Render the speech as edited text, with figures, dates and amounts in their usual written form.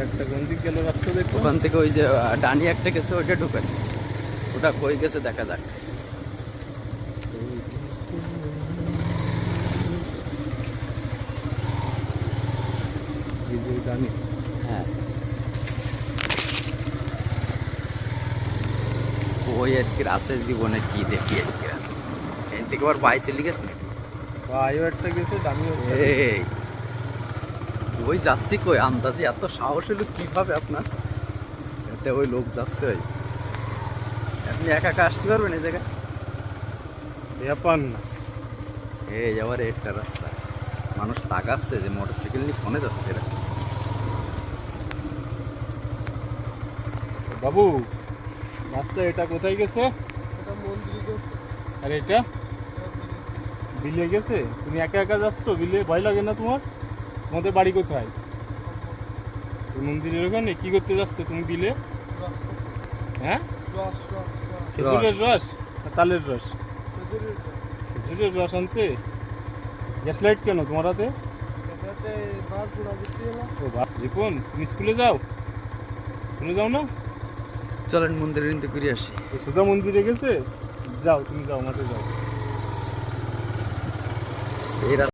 একটা কোন দিক গেল রাস্তা দেখো। ওখান থেকে ওই যে ডানি একটা গেছে, ওইটা ঢুকেন। ওটা কই গেছে দেখা যাক। এই যে জানি। হ্যাঁ, ওই আজকে আছে জীবনে কি দেখি আজকে এখান থেকে আবার বাই চলে গেছে নাকি? ভাইও একটা গেছে, দামিও একটা। এই ওই যাচ্ছি কই আন্দাজে এত সাহস হলো কিভাবে আপনার? এতে ওই লোক যাচ্ছে, ওই আপনি একা একা আসতে পারবেন এই জায়গায়? ব্যাপার না। এই আবার একটা রাস্তা, মানুষ তাকাচ্ছে যে মোটরসাইকেল নিয়ে ফোনে যাচ্ছে এরা। বাবু, রাস্তা এটা কোথায় গেছে? এটা মন্দিরে গেছে। আর এটা বিলে গেছে। তুমি একা একা যাচ্ছ বিলে? ভয় লাগে না তোমার? তোমাদের বাড়ি কোথায়? ওই মন্দিরের ওখানে কি করতে যাচ্ছ তুমি বিলে? হ্যাঁ, রস রস রস খেজুরের রস না তালের রস? খেজুরের রস। খেজুরের রস আনতে। গ্যাস লাইট কেন তোমার হাতে? এটাতে মাছ গুঁড়া দিচ্ছি না। ও বাপ, রিপন তুমি স্কুলে যাও? স্কুলে যাও না? চলেন মন্দিরের ইন্তে ঘুরে আসি। ওই সোজা মন্দিরে গেছে। যাও, তুমি যাও, মাঠে যাও। এই